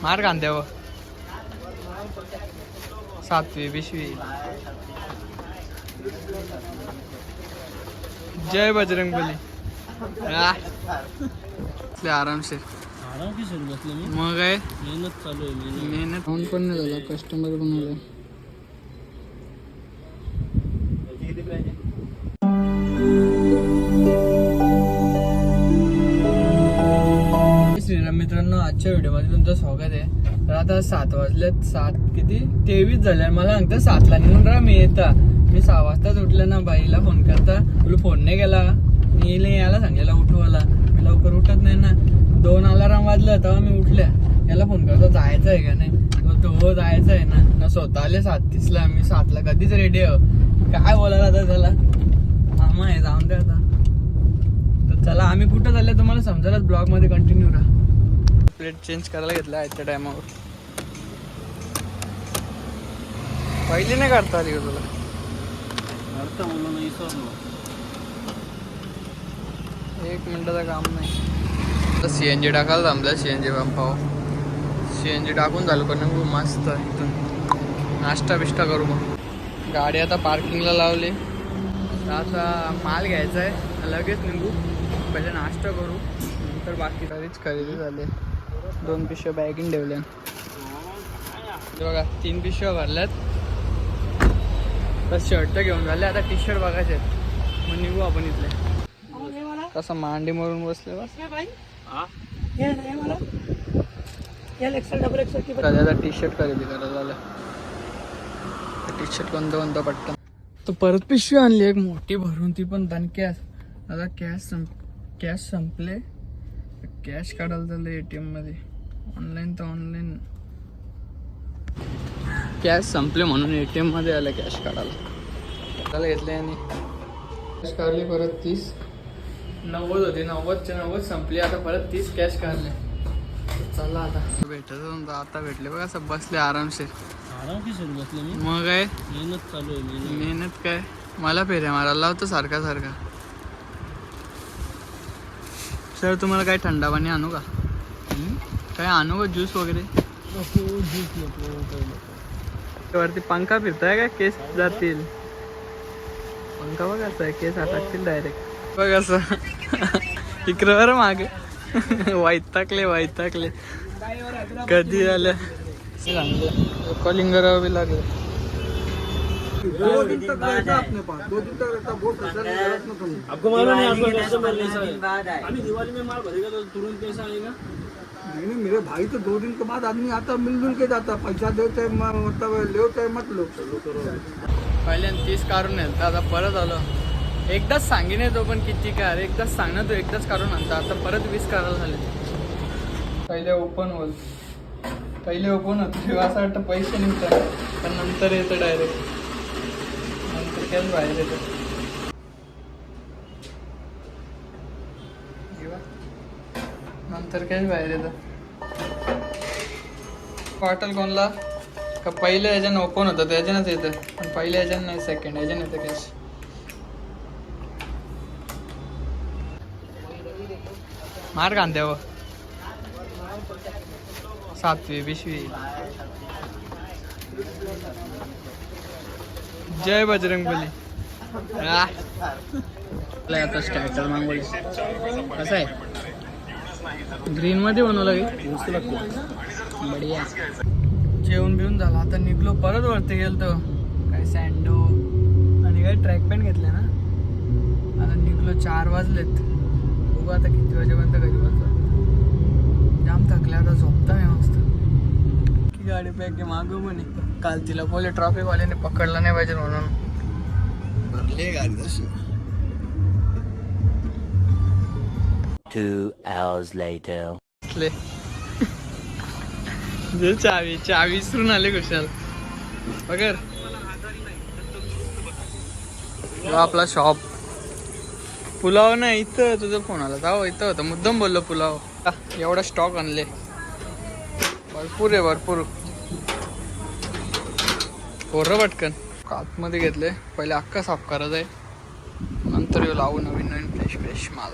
मार कांद्यावर 7वी 20वी. जय बजरंगबली. आरामशीर मग काय मेहनत चालू आहे. मेहनत होऊन पण नाही झाला, कस्टमर पण आला. श्रीराम मित्रांनो, आजच्या व्हिडिओमध्ये तुमचं स्वागत आहे. तर आता 7 वाजलेत. 7:23 झाले. मला सांगता 7ला निघून राहा मी येता. मी 6 वाजताच उठले ना. बाईला फोन करता, तुला फोन नाही केला, मी याला सांगितलं उठवायला. मी लवकर उठत नाही ना. 2 अलाराम वाजलं तेव्हा मी उठल्या. याला फोन करतो जायचं आहे का नाही. तो जायचं आहे ना. स्वतः आले 7:30ला. मी 7ला कधीच रेडी आहे. काय बोलायला आता त्याला, मामा आहे जाऊन द्या आता. तर चला आम्ही कुठं चालले तुम्हाला समजायलाच ब्लॉग मध्ये कंटिन्यू राहा. प्लेट चेंज करायला घेतला आजच्या टायमावर. पहिली नाही करता आली का तुला. एक मिनिटाचं काम नाही. सीएनजी टाकायला थांबलं. सीएनजी पंपावर सीएनजी टाकून झालं पण मस्त इथून नाश्ता बिष्टा करू. मग गाडी आता पार्किंगला लावली. आता माल घ्यायचा आहे, लगेच निघू. पहिले नाश्ता करू, नंतर बाकी तरीच खरेदी झाली. 2 पिशव्या बॅगिंग ठेवल्या बघा. 3 पिशव्या भरल्यात. तर शर्ट घेऊन झाले. आता टी शर्ट बघायचे आहेत. मग निघू आपण इथले. कसं मांडी मारून बसले बस. आता टी शर्ट खरेदी करायला झालं. टी शर्ट कोणतं पटकन. तर परत पिशवी आणली एक मोठी भरून, ती पण दणक्यास. आता कॅश संपले. कॅश काढायला झालं ATM मध्ये. ऑनलाईन तर ऑनलाईन कॅश संपले म्हणून ATM मध्ये आलं कॅश काढायला. त्याला घेतले आणि कॅश काढली. परत 30 90 होती. 90च्या 90 संपली. आता परत 30 कॅश काढले. चला आता भेटत आता भेटले बघा. असं बसले आरामशीर. बसले मी. मग काय मेहनत चालू आहे. मेहनत काय मला फेऱ्या मारायला लावतो सारखा. सर तुम्हाला काय थंडा पाणी आणू का. काय आणू का ज्यूस वगैरे. वरती पंखा फिरताय का केस जातील. पंखा बघ असा आहे, केस अटकतील डायरेक्ट. बघ असं इकडं मागे वैताकले कधी आलं. कॉलिंग करावं बी लागलं. आपको मालूम है आपको कस्टमर ऐसा है. अभी दिवाली में माल भरेगा तो तुरंत पैसा आएगा. नहीं मेरे भाई तो 2 दिन के बाद आदमी आता, मिलजुल के जाता. पैसा देते मतलब लो चाहे मत लो. पहिल्यांदा 30 काढून येतं. आता परत आलो. एकदाच सांगेन तो पण किती काय. एकदाच सांगणार तो एकदाच काढून आणता. आता परत 20 काढायला झाले. पहिले ओपन होत असं वाटतं पैसे निघतात, पण नंतर येतं डायरेक्ट. नंतर कॅश बाहेर येतं. नंतर कॅश बाहेर येतं. वाटेल कोणला का पहिल्या ह्याच्यानं ओपन होतं त्याच्यानंच येतं, पण पहिल्या ह्याच्यानं नाही, सेकंड ह्याच्यानं येतं कॅश. मार कांद्यावर 7वी 20वी. जय बजरंगबली. आता स्टार्टर मागवले. कसं आहे ग्रीन मध्ये बनवलं की बढिया. जेवण बिवून झालं. आता निघलो. परत वरती गेलतो. काय सँडो आणि काय ट्रॅक पॅन्ट घेतले ना. आता निघलो. 4 वाजलेत. बघू आता किती वाजेपर्यंत घरी बसतो. जाम थकले आता. झोपता मी मस्त. की गाडी पॅक मागव म्हणे. काल तिला बोले ट्रॅफिकवाल्याने पकडलं नाही पाहिजे म्हणून भरली गाडी तशी. 2 hours later. चावी विसरून आले कुशाल. बघर आपला शॉप. पुलाव नाही इथं. तुझा फोन आला जाऊ. इथं होतं मुद्दाम बोललो पुलाव. एवढा स्टॉक आणले. भरपूर आहे भरपूर. पोरं पटकन आतमध्ये घेतले. पहिले अख्खा साफ करायचं आहे, नंतर येऊ लावू नवीन फ्रेश माल.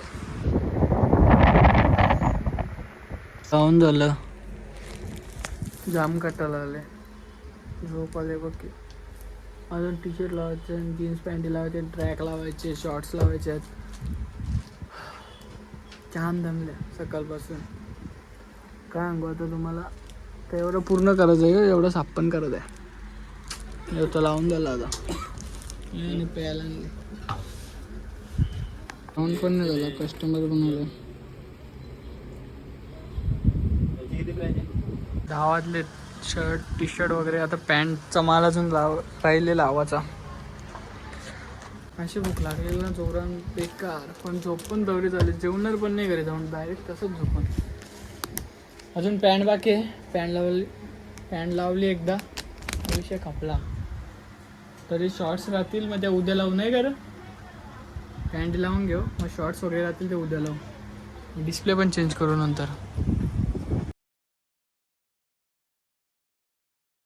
जाऊन झालं. जाम कटाला आले, झोप आले बघ की. अजून टी शर्ट लावायचे, जीन्स पॅन्ट लावायचे, ट्रॅक लावायचे, शॉर्ट्स लावायचे आहेत. जाम दमले सकाळपासून. काय सांगू आता तुम्हाला, तर एवढं पूर्ण करायचं आहे का, एवढं साफ पण करत आहे. एवढं लावून झालं आता आणि प्यायला नाही. लावून पण नाही झाला, कस्टमर पण आलं. गावातले शर्ट टी शर्ट वगैरे, आता पॅन्टचा माल अजून राहिले लावाचा. अशी भूक लागलेली ना जोरान बेकार, पण झोप पण दौरी झाली. जेवणार पण नाही घरी जाऊन, डायरेक्ट तसंच झोपून. अजून पॅन्ट बाकी आहे, पॅन्ट लावली एकदा, विषय खपला. तरी शॉर्ट्स राहतील, मग त्या उद्या लावू नाही का रे. पॅन्ट लावून घेऊ, मग शॉर्ट्स वगैरे राहतील ते उद्या लावू. डिस्प्ले पण चेंज करू नंतर.